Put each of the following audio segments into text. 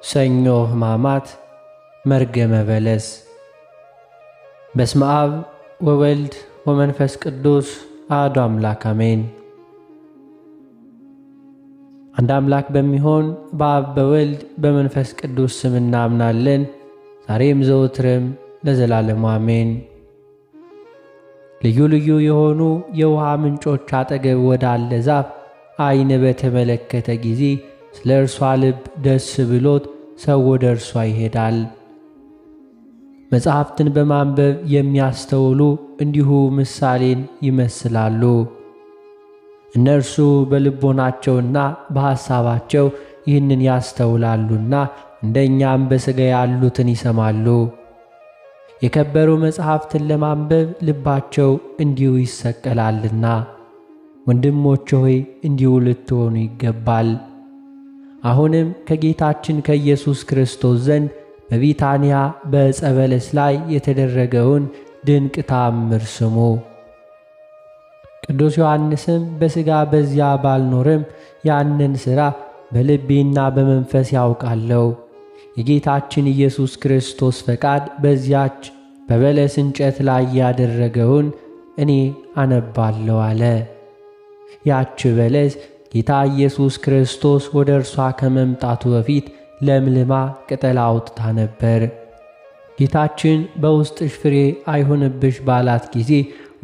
ሰኞ ሕማማት መርገመ በለስ። በስመ አብ ወወልድ ወመንፈስ ቅዱስ አሐዱ አምላክ አሜን። አንድ አምላክ በሚሆን በአብ በወልድ በመንፈስ ቅዱስ ስም እናምናለን። ዛሬም ዘወትርም ለዘላለሙ አሜን። ልዩ ልዩ የሆኑ የውሃ ምንጮች አጠገብ ወዳለ ዛፍ ዓይን በተመለከተ ጊዜ ስለ እርሷ ልብ ደስ ብሎት ሰው ወደ እርሷ ይሄዳል። መጽሐፍትን በማንበብ የሚያስተውሉ እንዲሁ ምሳሌን ይመስላሉ። እነርሱ በልቦናቸውና በሐሳባቸው ይህንን ያስተውላሉና እንደኛም በሥጋ ያሉትን ይሰማሉ። የከበሩ መጽሐፍትን ለማንበብ ልባቸው እንዲሁ ይሰቀላልና፣ ወንድሞቼ ሆይ እንዲሁ ልትሆኑ ይገባል። አሁንም ከጌታችን ከኢየሱስ ክርስቶስ ዘንድ በቢታንያ በዕፀ በለስ ላይ የተደረገውን ድንቅ ተአምር ስሙ። ቅዱስ ዮሐንስም በሥጋ በዚያ ባልኖርም ያንን ሥራ በልቤና በመንፈስ ያውቃለሁ፣ የጌታችን ኢየሱስ ክርስቶስ ፈቃድ በዚያች በበለስ እንጨት ላይ ያደረገውን እኔ አነባለሁ አለ። ያች በለስ ጌታ ኢየሱስ ክርስቶስ ወደ እርሷ ከመምጣቱ በፊት ለምልማ ቅጠል አውጥታ ነበር። ጌታችን በውስጥሽ ፍሬ አይሁንብሽ ባላት ጊዜ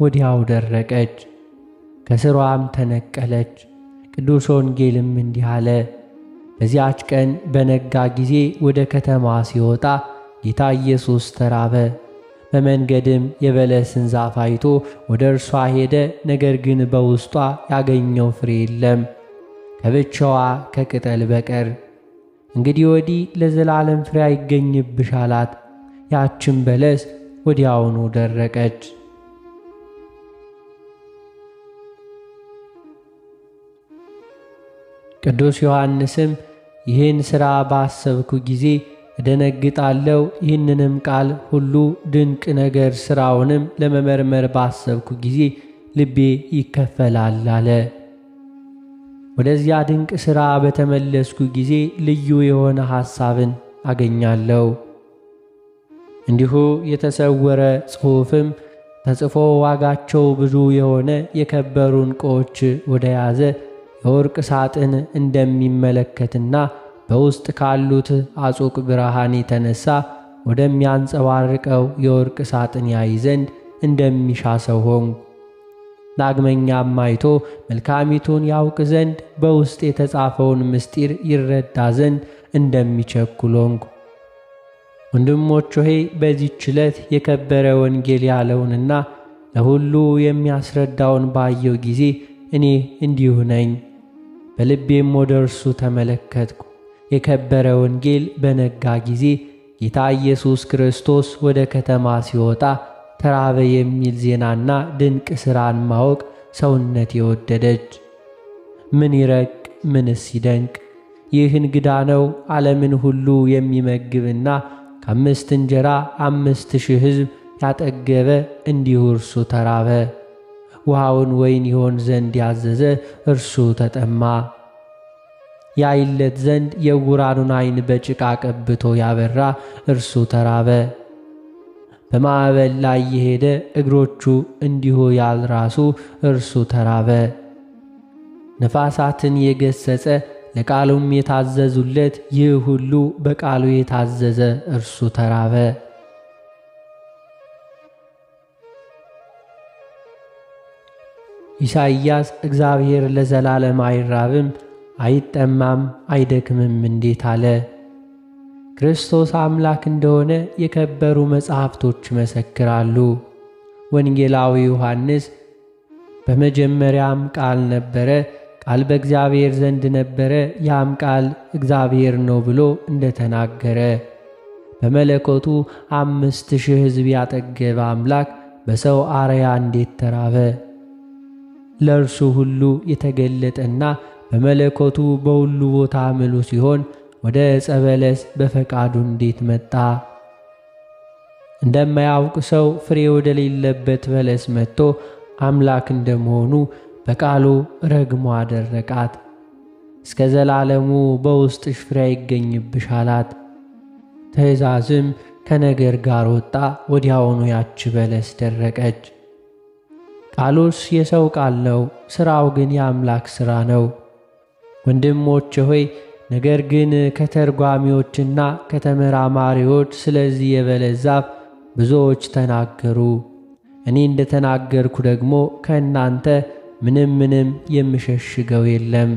ወዲያው ደረቀች፣ ከሥሯም ተነቀለች። ቅዱስ ወንጌልም እንዲህ አለ። በዚያች ቀን በነጋ ጊዜ ወደ ከተማ ሲወጣ ጌታ ኢየሱስ ተራበ። በመንገድም የበለስን ዛፍ አይቶ ወደ እርሷ ሄደ። ነገር ግን በውስጧ ያገኘው ፍሬ የለም ከብቻዋ ከቅጠል በቀር። እንግዲህ ወዲህ ለዘላለም ፍሬ አይገኝብሽ አላት። ያችን በለስ ወዲያውኑ ደረቀች። ቅዱስ ዮሐንስም ይህን ሥራ ባሰብኩ ጊዜ እደነግጣለሁ፣ ይህንንም ቃል ሁሉ ድንቅ ነገር ሥራውንም ለመመርመር ባሰብኩ ጊዜ ልቤ ይከፈላል አለ። ወደዚያ ድንቅ ሥራ በተመለስኩ ጊዜ ልዩ የሆነ ሐሳብን አገኛለሁ። እንዲሁ የተሰወረ ጽሑፍም ተጽፎ ዋጋቸው ብዙ የሆነ የከበሩ ዕንቁዎች ወደ ያዘ የወርቅ ሳጥን እንደሚመለከትና በውስጥ ካሉት አጹቅ ብርሃን የተነሳ ወደሚያንጸባርቀው የወርቅ ሳጥን ያይ ዘንድ እንደሚሻ ሰው ሆንኩ። ዳግመኛም አይቶ መልካሚቱን ያውቅ ዘንድ በውስጥ የተጻፈውን ምስጢር ይረዳ ዘንድ እንደሚቸኩል ሆንኩ። ወንድሞች ሆይ በዚህች ዕለት የከበረ ወንጌል ያለውንና ለሁሉ የሚያስረዳውን ባየው ጊዜ እኔ እንዲሁ ነኝ። በልቤም ወደ እርሱ ተመለከትኩ። የከበረ ወንጌል በነጋ ጊዜ ጌታ ኢየሱስ ክርስቶስ ወደ ከተማ ሲወጣ ተራበ የሚል ዜናና ድንቅ ሥራን ማወቅ ሰውነት የወደደች። ምን ይረቅ ምንስ ይደንቅ! ይህ እንግዳ ነው። ዓለምን ሁሉ የሚመግብና ከ5 እንጀራ 5,000 ሕዝብ ያጠገበ እንዲሁ እርሱ ተራበ። ውሃውን ወይን ይሆን ዘንድ ያዘዘ እርሱ ተጠማ። ያይለት ዘንድ የዕውራኑን ዓይን በጭቃ ቀብቶ ያበራ እርሱ ተራበ። በማዕበል ላይ የሄደ እግሮቹ እንዲሁ ያልራሱ እርሱ ተራበ። ነፋሳትን የገሰጸ ለቃሉም የታዘዙለት ይህ ሁሉ በቃሉ የታዘዘ እርሱ ተራበ። ኢሳይያስ እግዚአብሔር ለዘላለም አይራብም አይጠማም አይደክምም እንዴት አለ? ክርስቶስ አምላክ እንደሆነ የከበሩ መጻሕፍቶች መሰክራሉ። ወንጌላዊ ዮሐንስ በመጀመሪያም ቃል ነበረ፣ ቃል በእግዚአብሔር ዘንድ ነበረ፣ ያም ቃል እግዚአብሔር ነው ብሎ እንደተናገረ በመለኮቱ 5,000 ሕዝብ ያጠገበ አምላክ በሰው አርአያ እንዴት ተራበ? ለእርሱ ሁሉ የተገለጠና በመለኮቱ በሁሉ ቦታ ምሉ ሲሆን ወደ ዕፀ በለስ በፈቃዱ እንዴት መጣ? እንደማያውቅ ሰው ፍሬ ወደሌለበት በለስ መጥቶ አምላክ እንደመሆኑ በቃሉ ረግሞ አደረቃት። እስከ ዘላለሙ በውስጥሽ ፍሬ አይገኝብሽ አላት። ትእዛዝም ከነገር ጋር ወጣ። ወዲያውኑ ያች በለስ ደረቀች። ቃሉስ የሰው ቃል ነው፣ ሥራው ግን የአምላክ ሥራ ነው። ወንድሞቼ ሆይ ነገር ግን ከተርጓሚዎችና ከተመራማሪዎች ስለዚህ የበለስ ዛፍ ብዙዎች ተናገሩ። እኔ እንደተናገርኩ ደግሞ ከእናንተ ምንም የምሸሽገው የለም።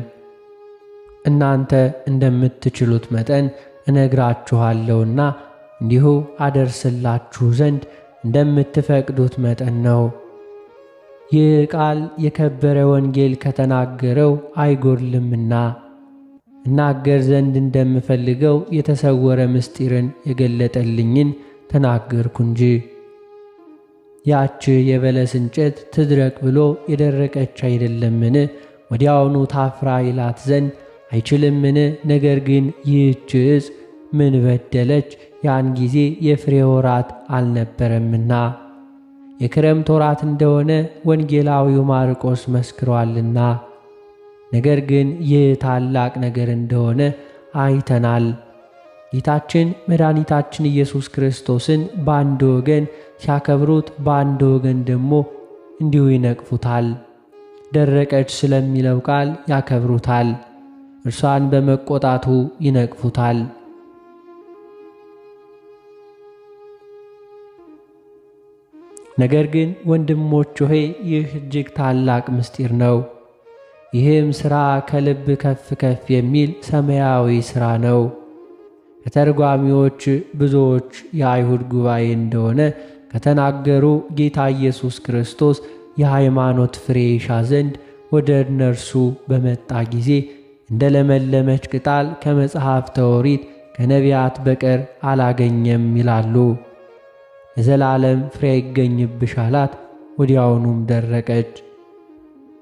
እናንተ እንደምትችሉት መጠን እነግራችኋለሁና እንዲሁ አደርስላችሁ ዘንድ እንደምትፈቅዱት መጠን ነው። ይህ ቃል የከበረ ወንጌል ከተናገረው አይጎድልምና እናገር ዘንድ እንደምፈልገው የተሰወረ ምስጢርን የገለጠልኝን ተናገርኩ እንጂ። ያች የበለስ እንጨት ትድረቅ ብሎ የደረቀች አይደለምን? ወዲያውኑ ታፍራ ይላት ዘንድ አይችልምን? ነገር ግን ይህች ዕፅ ምን በደለች? ያን ጊዜ የፍሬ ወራት አልነበረምና የክረምት ወራት እንደሆነ ወንጌላዊው ማርቆስ መስክሯልና። ነገር ግን ይህ ታላቅ ነገር እንደሆነ አይተናል። ጌታችን መድኃኒታችን ኢየሱስ ክርስቶስን በአንድ ወገን ሲያከብሩት፣ በአንድ ወገን ደግሞ እንዲሁ ይነቅፉታል። ደረቀች ስለሚለው ቃል ያከብሩታል፣ እርሷን በመቆጣቱ ይነቅፉታል። ነገር ግን ወንድሞች ሆይ ይህ እጅግ ታላቅ ምስጢር ነው። ይህም ሥራ ከልብ ከፍ ከፍ የሚል ሰማያዊ ሥራ ነው። ከተርጓሚዎች ብዙዎች የአይሁድ ጉባኤ እንደሆነ ከተናገሩ ጌታ ኢየሱስ ክርስቶስ የሃይማኖት ፍሬ ይሻ ዘንድ ወደ እነርሱ በመጣ ጊዜ እንደ ለመለመች ቅጠል ከመጽሐፍተ ኦሪት ከነቢያት በቀር አላገኘም ይላሉ። የዘላለም ፍሬ ይገኝብሽ አላት። ወዲያውኑም ደረቀች።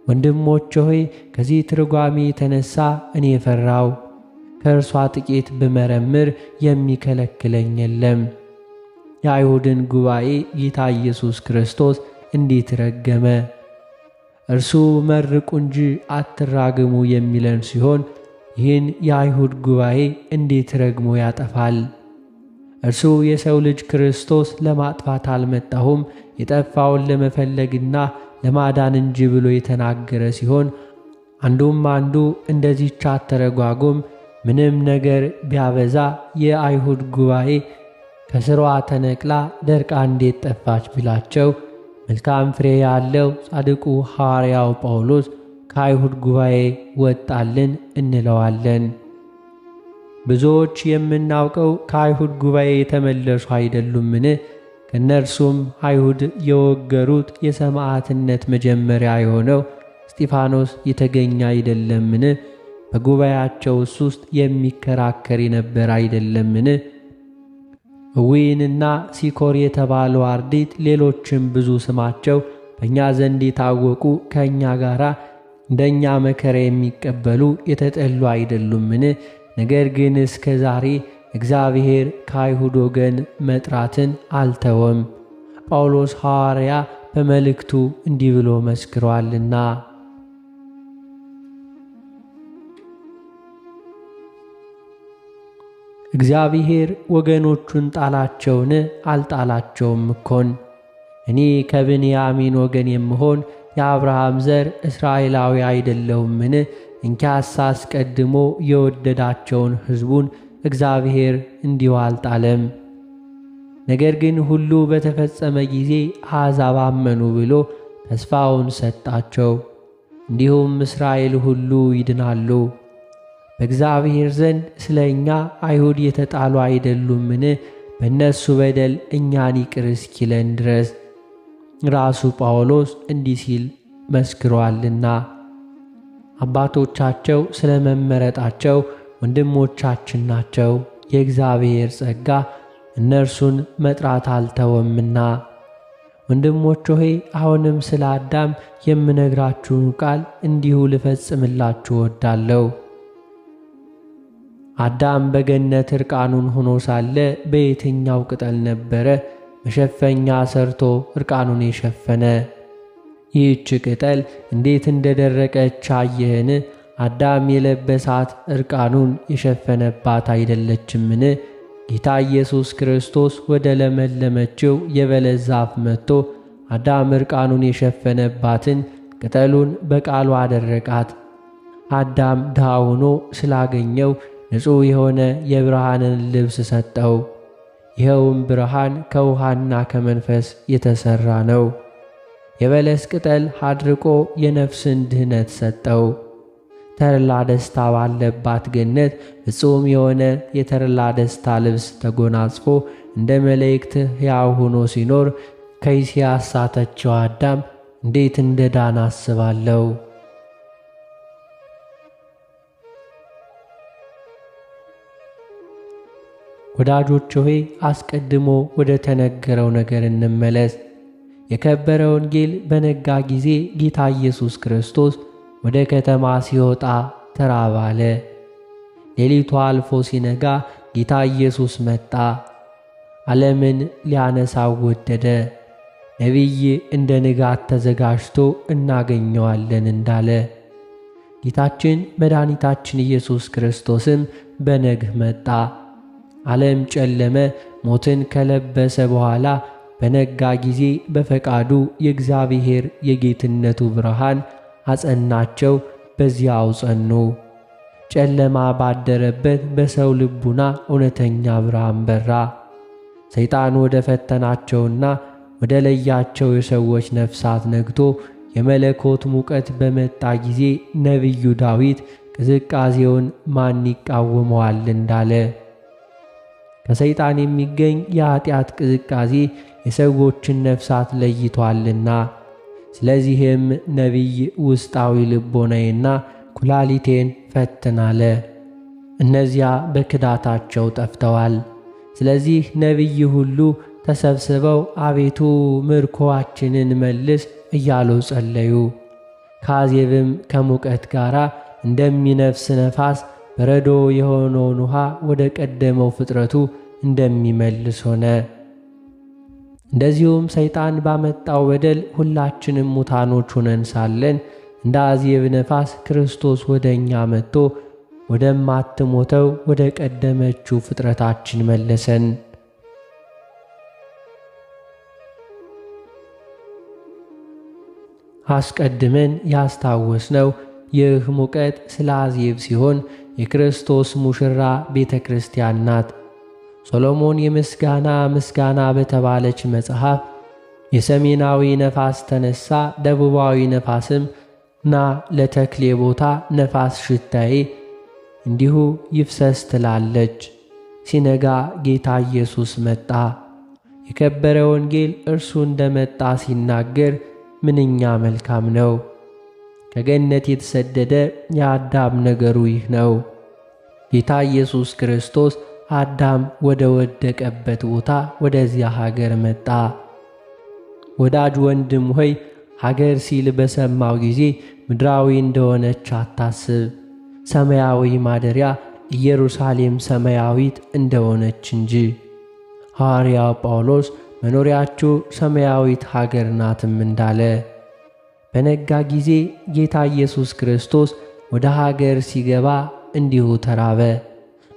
ወንድሞቼ ሆይ ከዚህ ትርጓሜ የተነሳ እኔ ፈራው። ከእርሷ ጥቂት ብመረምር የሚከለክለኝ የለም። የአይሁድን ጉባኤ ጌታ ኢየሱስ ክርስቶስ እንዴት ረገመ! እርሱ መርቁ እንጂ አትራግሙ የሚለን ሲሆን ይህን የአይሁድ ጉባኤ እንዴት ረግሞ ያጠፋል! እርሱ የሰው ልጅ ክርስቶስ ለማጥፋት አልመጣሁም የጠፋውን ለመፈለግና ለማዳን እንጂ ብሎ የተናገረ ሲሆን አንዱም አንዱ እንደዚህች አተረጓጎም ምንም ነገር ቢያበዛ የአይሁድ ጉባኤ ከስሯ ተነቅላ ደርቃ እንዴት ጠፋች ቢላቸው መልካም ፍሬ ያለው ጻድቁ ሐዋርያው ጳውሎስ ከአይሁድ ጉባኤ ወጣልን እንለዋለን። ብዙዎች የምናውቀው ከአይሁድ ጉባኤ የተመለሱ አይደሉምን? ከእነርሱም አይሁድ የወገሩት የሰማዕትነት መጀመሪያ የሆነው እስጢፋኖስ የተገኘ አይደለምን? በጉባኤያቸውስ ውስጥ የሚከራከር የነበረ አይደለምን? እዊንና ሲኮር የተባሉ አርዲት ሌሎችም ብዙ ስማቸው በእኛ ዘንድ የታወቁ ከእኛ ጋር እንደኛ መከራ የሚቀበሉ የተጠሉ አይደሉምን? ነገር ግን እስከ ዛሬ እግዚአብሔር ከአይሁድ ወገን መጥራትን አልተወም። ጳውሎስ ሐዋርያ በመልእክቱ እንዲህ ብሎ መስክሯልና እግዚአብሔር ወገኖቹን ጣላቸውን? አልጣላቸውም እኮን። እኔ ከብንያሚን ወገን የምሆን የአብርሃም ዘር እስራኤላዊ አይደለሁምን? እንኪያስ አስቀድሞ የወደዳቸውን ሕዝቡን እግዚአብሔር እንዲሁ አልጣለም። ነገር ግን ሁሉ በተፈጸመ ጊዜ አሕዛብ አመኑ ብሎ ተስፋውን ሰጣቸው። እንዲሁም እስራኤል ሁሉ ይድናሉ። በእግዚአብሔር ዘንድ ስለ እኛ አይሁድ የተጣሉ አይደሉምን? በእነሱ በደል እኛን ይቅር እስኪለን ድረስ ራሱ ጳውሎስ እንዲህ ሲል መስክሯልና አባቶቻቸው ስለ መመረጣቸው ወንድሞቻችን ናቸው። የእግዚአብሔር ጸጋ እነርሱን መጥራት አልተወምና። ወንድሞች ሆይ አሁንም ስለ አዳም የምነግራችሁን ቃል እንዲሁ ልፈጽምላችሁ ወዳለሁ። አዳም በገነት እርቃኑን ሆኖ ሳለ በየትኛው ቅጠል ነበረ መሸፈኛ ሰርቶ እርቃኑን የሸፈነ? ይህች ቅጠል እንዴት እንደደረቀች አየህን? አዳም የለበሳት ዕርቃኑን የሸፈነባት አይደለችምን? ጌታ ኢየሱስ ክርስቶስ ወደ ለመለመችው የበለስ ዛፍ መጥቶ አዳም ዕርቃኑን የሸፈነባትን ቅጠሉን በቃሉ አደረቃት። አዳም ድሃ ሆኖ ስላገኘው ንጹሕ የሆነ የብርሃንን ልብስ ሰጠው። ይኸውም ብርሃን ከውሃና ከመንፈስ የተሠራ ነው። የበለስ ቅጠል አድርቆ የነፍስን ድህነት ሰጠው። ተድላ ደስታ ባለባት ገነት ፍጹም የሆነ የተድላ ደስታ ልብስ ተጎናጽፎ እንደ መላእክት ሕያው ሆኖ ሲኖር ከይሲ ያሳተችው አዳም እንዴት እንደ ዳን አስባለሁ። ወዳጆች ሆይ አስቀድሞ ወደ ተነገረው ነገር እንመለስ። የከበረ ወንጌል በነጋ ጊዜ ጌታ ኢየሱስ ክርስቶስ ወደ ከተማ ሲወጣ ተራበ አለ። ሌሊቱ አልፎ ሲነጋ ጌታ ኢየሱስ መጣ፣ ዓለምን ሊያነሳው ወደደ። ነቢይ እንደ ንጋት ተዘጋጅቶ እናገኘዋለን እንዳለ ጌታችን መድኃኒታችን ኢየሱስ ክርስቶስም በነግህ መጣ። ዓለም ጨለመ። ሞትን ከለበሰ በኋላ በነጋ ጊዜ በፈቃዱ የእግዚአብሔር የጌትነቱ ብርሃን አጸናቸው፣ በዚያው ጸኑ። ጨለማ ባደረበት በሰው ልቡና እውነተኛ ብርሃን በራ። ሰይጣን ወደ ፈተናቸውና ወደ ለያቸው የሰዎች ነፍሳት ነግቶ የመለኮት ሙቀት በመጣ ጊዜ ነቢዩ ዳዊት ቅዝቃዜውን ማን ይቃወመዋል እንዳለ ከሰይጣን የሚገኝ የኀጢአት ቅዝቃዜ የሰዎችን ነፍሳት ለይቷልና። ስለዚህም ነቢይ ውስጣዊ ልቦናዬና ኩላሊቴን ፈትን አለ። እነዚያ በክዳታቸው ጠፍተዋል። ስለዚህ ነቢይ ሁሉ ተሰብስበው አቤቱ ምርኮአችንን መልስ እያሉ ጸለዩ። ካዜብም ከሙቀት ጋር እንደሚነፍስ ነፋስ በረዶ የሆነውን ውሃ ወደ ቀደመው ፍጥረቱ እንደሚመልስ ሆነ። እንደዚሁም ሰይጣን ባመጣው በደል ሁላችንም ሙታኖች ሆነን ሳለን እንደ አዜብ ነፋስ ክርስቶስ ወደ እኛ መጥቶ ወደማትሞተው ወደ ቀደመችው ፍጥረታችን መለሰን። አስቀድመን ያስታወስነው ይህ ሙቀት ስለ አዜብ ሲሆን የክርስቶስ ሙሽራ ቤተ ክርስቲያን ናት። ሶሎሞን ምስጋና በተባለች መጽሐፍ የሰሜናዊ ነፋስ ተነሳ፣ ደቡባዊ ነፋስም ና ለተክሌ ቦታ ነፋስ ሽታዬ እንዲሁ ይፍሰስ ትላለች። ሲነጋ ጌታ ኢየሱስ መጣ። የከበረ ወንጌል እርሱ እንደመጣ ሲናገር ምንኛ መልካም ነው። ከገነት የተሰደደ የአዳም ነገሩ ይህ ነው። ጌታ ኢየሱስ ክርስቶስ አዳም ወደ ወደቀበት ቦታ ወደዚያ ሀገር መጣ። ወዳጅ ወንድም ሆይ ሀገር ሲል በሰማው ጊዜ ምድራዊ እንደሆነች አታስብ፣ ሰማያዊ ማደሪያ ኢየሩሳሌም ሰማያዊት እንደሆነች እንጂ። ሐዋርያው ጳውሎስ መኖሪያችሁ ሰማያዊት ሀገር ናትም እንዳለ በነጋ ጊዜ ጌታ ኢየሱስ ክርስቶስ ወደ ሀገር ሲገባ እንዲሁ ተራበ።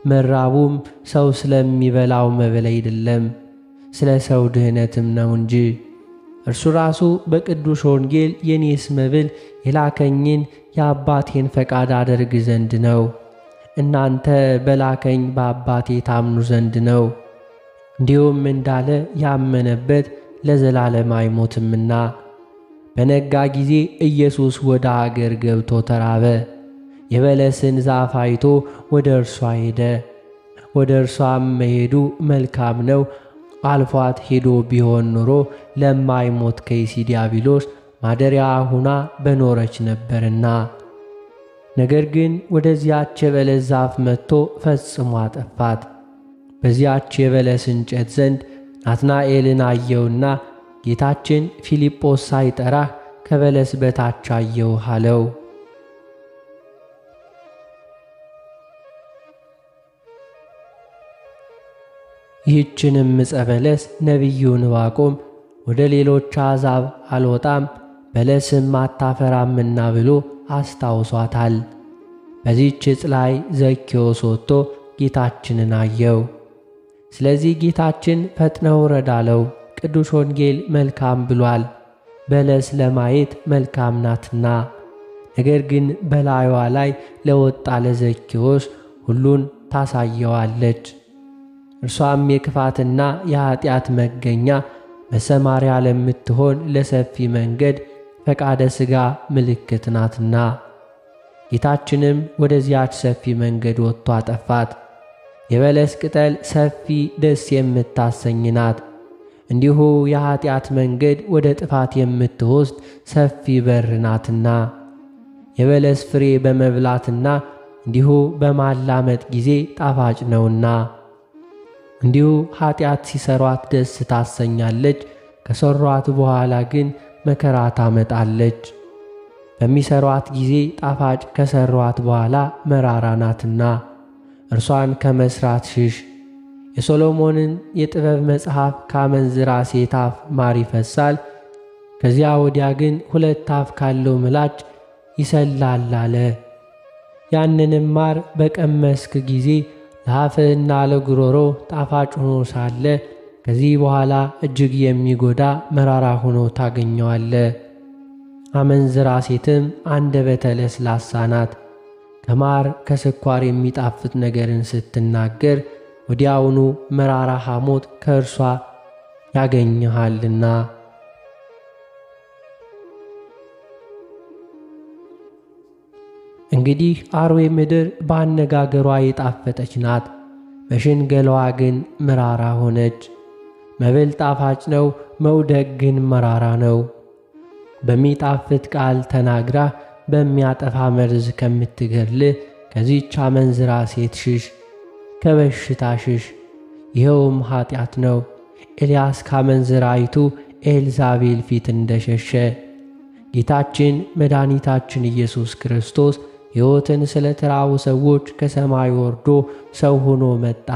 መራቡም ሰው ስለሚበላው መብል አይደለም፣ ስለ ሰው ድህነትም ነው እንጂ። እርሱ ራሱ በቅዱስ ወንጌል የኔስ መብል የላከኝን የአባቴን ፈቃድ አደርግ ዘንድ ነው፣ እናንተ በላከኝ በአባቴ ታምኑ ዘንድ ነው። እንዲሁም እንዳለ ያመነበት ለዘላለም አይሞትምና። በነጋ ጊዜ ኢየሱስ ወደ አገር ገብቶ ተራበ። የበለስን ዛፍ አይቶ ወደ እርሷ ሄደ። ወደ እርሷም መሄዱ መልካም ነው። አልፏት ሄዶ ቢሆን ኖሮ ለማይሞት ከይሲ ዲያብሎስ ማደሪያ ሁና በኖረች ነበርና። ነገር ግን ወደዚያች የበለስ ዛፍ መጥቶ ፈጽሞ አጠፋት። በዚያች የበለስ እንጨት ዘንድ ናትናኤልን አየውና ጌታችን ፊልጶስ ሳይጠራህ ከበለስ በታች አየውህ አለው። ይህችንም ዕፀ በለስ ነቢዩ ዕንባቆም ወደ ሌሎች አሕዛብ አልወጣም በለስም አታፈራምና ብሎ አስታውሷታል። በዚህች ዕፅ ላይ ዘኬዎስ ወጥቶ ጌታችንን አየው። ስለዚህ ጌታችን ፈጥነህ ውረድ አለው። ቅዱስ ወንጌል መልካም ብሏል፣ በለስ ለማየት መልካም ናትና። ነገር ግን በላዩዋ ላይ ለወጣ ለዘኬዎስ ሁሉን ታሳየዋለች። እርሷም የክፋትና የኀጢአት መገኛ በሰማርያ ለምትሆን ለሰፊ መንገድ ፈቃደ ሥጋ ምልክት ናትና። ጌታችንም ወደዚያች ሰፊ መንገድ ወጥቶ አጠፋት። የበለስ ቅጠል ሰፊ ደስ የምታሰኝ ናት። እንዲሁ የኀጢአት መንገድ ወደ ጥፋት የምትወስድ ሰፊ በር ናትና። የበለስ ፍሬ በመብላትና እንዲሁ በማላመጥ ጊዜ ጣፋጭ ነውና፣ እንዲሁ ኀጢአት ሲሰሯት ደስ ታሰኛለች፣ ከሰሯት በኋላ ግን መከራ ታመጣለች። በሚሰሯት ጊዜ ጣፋጭ፣ ከሰሯት በኋላ መራራ ናትና እርሷን ከመስራት ሽሽ። የሶሎሞንን የጥበብ መጽሐፍ ካመንዝራ ሴት አፍ ማር ይፈሳል፣ ከዚያ ወዲያ ግን 2 አፍ ካለው ምላጭ ይሰላል አለ። ያንንም ማር በቀመስክ ጊዜ ለአፍህና ለጉሮሮ ጣፋጭ ሆኖ ሳለ ከዚህ በኋላ እጅግ የሚጎዳ መራራ ሆኖ ታገኘዋለ። አመንዝራ ሴትም አንደበተ ለስላሳ ናት። ከማር ከስኳር የሚጣፍጥ ነገርን ስትናገር ወዲያውኑ መራራ ሐሞት ከእርሷ ያገኘሃልና። እንግዲህ አርዌ ምድር በአነጋገሯ የጣፈጠች ናት፣ በሽንገላዋ ግን መራራ ሆነች። መብል ጣፋጭ ነው፣ መውደቅ ግን መራራ ነው። በሚጣፍጥ ቃል ተናግራ በሚያጠፋ መርዝ ከምትገድልህ ከዚህች አመንዝራ ሴት ሽሽ፣ ከበሽታ ሽሽ፣ ይኸውም ኀጢአት ነው። ኤልያስ ካመንዝራይቱ ኤልዛቤል ፊት እንደሸሸ ጌታችን መድኃኒታችን ኢየሱስ ክርስቶስ ሕይወትን ስለ ተራቡ ሰዎች ከሰማይ ወርዶ ሰው ሆኖ መጣ።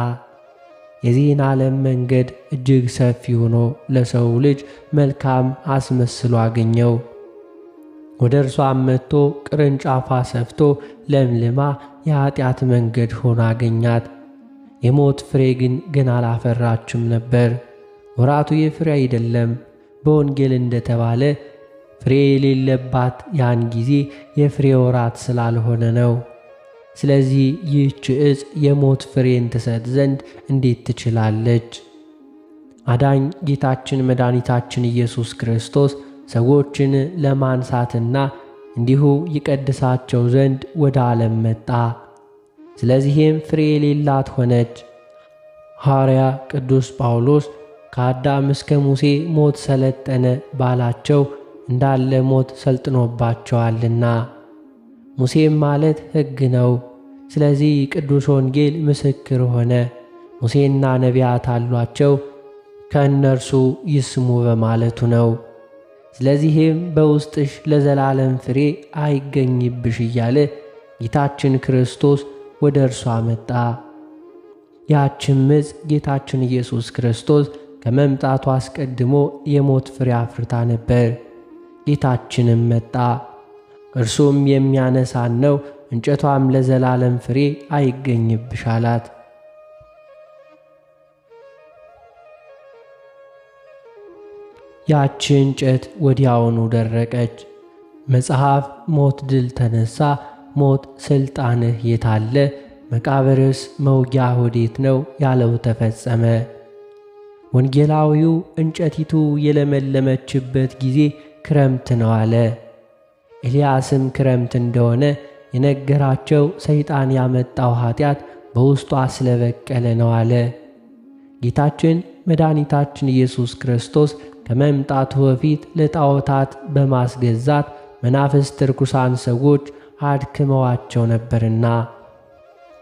የዚህን ዓለም መንገድ እጅግ ሰፊ ሆኖ ለሰው ልጅ መልካም አስመስሎ አገኘው። ወደ እርሷም መጥቶ ቅርንጫፏ ሰፍቶ ለምልማ የኀጢአት መንገድ ሆና አገኛት። የሞት ፍሬ ግን ገና አላፈራችም ነበር። ወራቱ የፍሬ አይደለም። በወንጌል እንደተባለ ፍሬ የሌለባት ያን ጊዜ የፍሬ ወራት ስላልሆነ ነው። ስለዚህ ይህች ዕፅ የሞት ፍሬን ትሰጥ ዘንድ እንዴት ትችላለች? አዳኝ ጌታችን መድኃኒታችን ኢየሱስ ክርስቶስ ሰዎችን ለማንሳትና እንዲሁ ይቀድሳቸው ዘንድ ወደ ዓለም መጣ። ስለዚህም ፍሬ የሌላት ሆነች። ሐዋርያ ቅዱስ ጳውሎስ ከአዳም እስከ ሙሴ ሞት ሰለጠነ ባላቸው እንዳለ ሞት ሰልጥኖባቸዋልና። ሙሴም ማለት ሕግ ነው። ስለዚህ ቅዱስ ወንጌል ምስክር ሆነ። ሙሴና ነቢያት አሏቸው፣ ከእነርሱ ይስሙ በማለቱ ነው። ስለዚህም በውስጥሽ ለዘላለም ፍሬ አይገኝብሽ እያለ ጌታችን ክርስቶስ ወደ እርሷ መጣ። ያችም ዕፅ ጌታችን ኢየሱስ ክርስቶስ ከመምጣቱ አስቀድሞ የሞት ፍሬ አፍርታ ነበር። ጌታችንም መጣ፣ እርሱም የሚያነሳን ነው፣ እንጨቷም ለዘላለም ፍሬ አይገኝብሽ አላት። ያቺ እንጨት ወዲያውኑ ደረቀች። መጽሐፍ ሞት ድል ተነሳ፣ ሞት ሥልጣንህ የታለ? መቃብርስ መውጊያ ወዴት ነው ያለው ተፈጸመ። ወንጌላዊው እንጨቲቱ የለመለመችበት ጊዜ ክረምት ነው አለ። ኤልያስም ክረምት እንደሆነ የነገራቸው ሰይጣን ያመጣው ኀጢአት በውስጧ ስለበቀለ ነው አለ። ጌታችን መድኃኒታችን ኢየሱስ ክርስቶስ ከመምጣቱ በፊት ለጣዖታት በማስገዛት መናፍስት ርኩሳን ሰዎች አድክመዋቸው ነበርና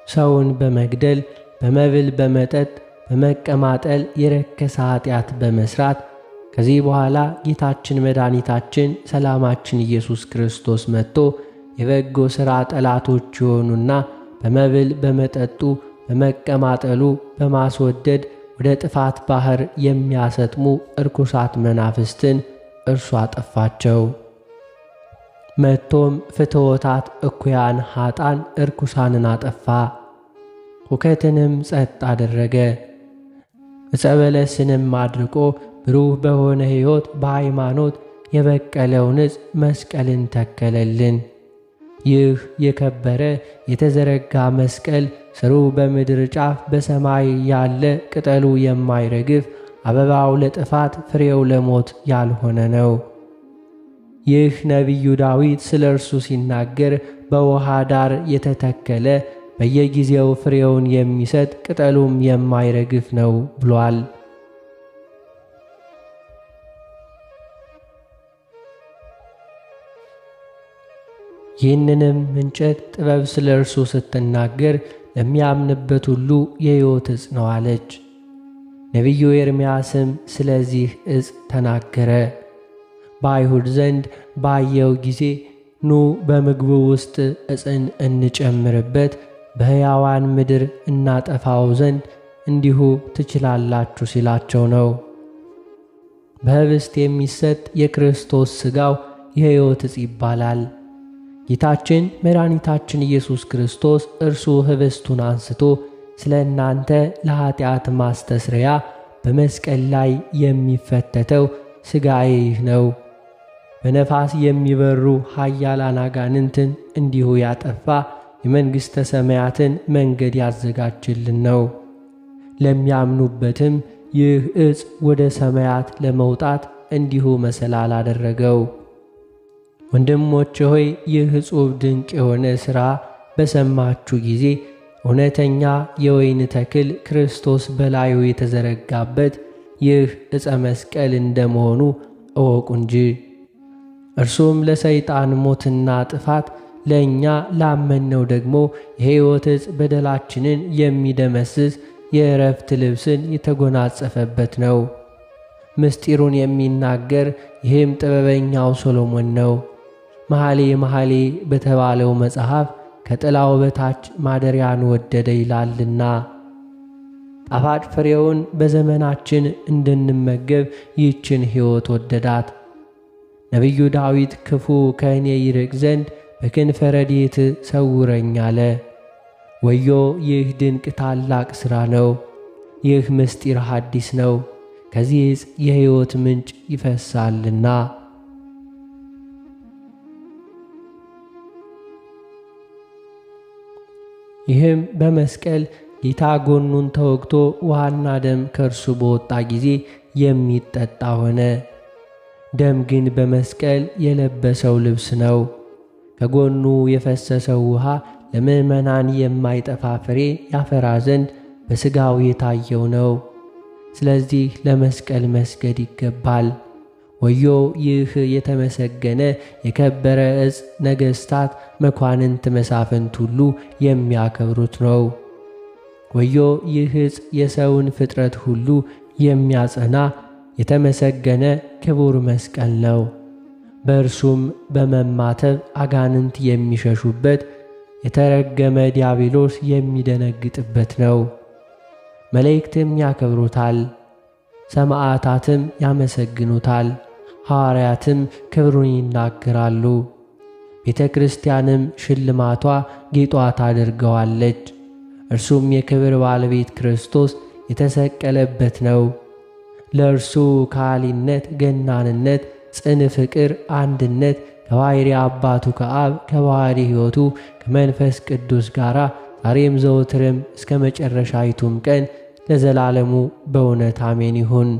ሰውን በመግደል በመብል በመጠጥ በመቀማጠል የረከሰ ኀጢአት በመስራት ከዚህ በኋላ ጌታችን መድኃኒታችን ሰላማችን ኢየሱስ ክርስቶስ መጥቶ የበጎ ሥራ ጠላቶች የሆኑና በመብል በመጠጡ በመቀማጠሉ በማስወደድ ወደ ጥፋት ባሕር የሚያሰጥሙ እርኩሳት መናፍስትን እርሱ አጠፋቸው። መጥቶም ፍትወታት እኩያን ኀጣን እርኩሳንን አጠፋ፣ ሁከትንም ጸጥ አደረገ። ዕፀ በለስንም አድርቆ ብሩህ በሆነ ሕይወት በሃይማኖት የበቀለውን ዕፅ መስቀልን ተከለልን። ይህ የከበረ የተዘረጋ መስቀል ስሩ በምድር ጫፍ በሰማይ ያለ ቅጠሉ የማይረግፍ አበባው ለጥፋት ፍሬው ለሞት ያልሆነ ነው። ይህ ነቢዩ ዳዊት ስለ እርሱ ሲናገር በውሃ ዳር የተተከለ በየጊዜው ፍሬውን የሚሰጥ ቅጠሉም የማይረግፍ ነው ብሏል። ይህንንም እንጨት ጥበብ ስለ እርሱ ስትናገር ለሚያምንበት ሁሉ የሕይወት ዕፅ ነው አለች። ነቢዩ ኤርምያስም ስለዚህ ዕፅ ተናገረ። በአይሁድ ዘንድ ባየው ጊዜ ኑ በምግቡ ውስጥ ዕፅን እንጨምርበት፣ በሕያዋን ምድር እናጠፋው ዘንድ እንዲሁ ትችላላችሁ ሲላቸው ነው። በኅብስት የሚሰጥ የክርስቶስ ሥጋው የሕይወት ዕፅ ይባላል። ጌታችን መድኃኒታችን ኢየሱስ ክርስቶስ እርሱ ኅብስቱን አንስቶ ስለ እናንተ ለኀጢአት ማስተስረያ በመስቀል ላይ የሚፈተተው ሥጋዬ ይህ ነው፣ በነፋስ የሚበሩ ኃያላን አጋንንትን እንዲሁ ያጠፋ የመንግሥተ ሰማያትን መንገድ ያዘጋጅልን ነው። ለሚያምኑበትም ይህ ዕፅ ወደ ሰማያት ለመውጣት እንዲሁ መሰላል አደረገው። ወንድሞቼ ሆይ ይህ ዕጹብ ድንቅ የሆነ ሥራ በሰማችሁ ጊዜ እውነተኛ የወይን ተክል ክርስቶስ በላዩ የተዘረጋበት ይህ ዕፀ መስቀል እንደመሆኑ እወቁ እንጂ። እርሱም ለሰይጣን ሞትና ጥፋት፣ ለእኛ ላመንነው ደግሞ የሕይወት ዕፅ በደላችንን የሚደመስስ የዕረፍት ልብስን የተጎናጸፈበት ነው። ምስጢሩን የሚናገር ይህም ጥበበኛው ሰሎሞን ነው። መኃልየ መኃልይ በተባለው መጽሐፍ ከጥላው በታች ማደሪያን ወደደ ይላልና። ጣፋጭ ፍሬውን በዘመናችን እንድንመገብ ይህችን ሕይወት ወደዳት። ነቢዩ ዳዊት ክፉ ከእኔ ይርቅ ዘንድ በክንፈ ረድኤት ሰውረኝ አለ። ወዮ ይህ ድንቅ ታላቅ ሥራ ነው! ይህ ምስጢር ሐዲስ ነው፣ ከዚህ ዕፅ የሕይወት ምንጭ ይፈሳልና። ይህም በመስቀል ጌታ ጎኑን ተወግቶ ውሃና ደም ከእርሱ በወጣ ጊዜ የሚጠጣ ሆነ። ደም ግን በመስቀል የለበሰው ልብስ ነው። ከጎኑ የፈሰሰው ውሃ ለምእመናን የማይጠፋ ፍሬ ያፈራ ዘንድ በሥጋው የታየው ነው። ስለዚህ ለመስቀል መስገድ ይገባል። ወዮ ይህ የተመሰገነ የከበረ ዕፅ ነገሥታት፣ መኳንንት፣ መሳፍንት ሁሉ የሚያከብሩት ነው። ወዮ ይህ ዕፅ የሰውን ፍጥረት ሁሉ የሚያጸና የተመሰገነ ክቡር መስቀል ነው። በእርሱም በመማተብ አጋንንት የሚሸሹበት፣ የተረገመ ዲያብሎስ የሚደነግጥበት ነው። መላእክትም ያከብሩታል፣ ሰማዕታትም ያመሰግኑታል፣ ሐዋርያትም ክብሩን ይናገራሉ። ቤተ ክርስቲያንም ሽልማቷ ጌጧ ታደርገዋለች። እርሱም የክብር ባለቤት ክርስቶስ የተሰቀለበት ነው። ለእርሱ ከሃሊነት፣ ገናንነት፣ ጽን ፍቅር፣ አንድነት ከባሕርይ አባቱ ከአብ ከባሕሪ ሕይወቱ ከመንፈስ ቅዱስ ጋር ዛሬም ዘወትርም እስከ መጨረሻይቱም ቀን ለዘላለሙ በእውነት አሜን ይሁን።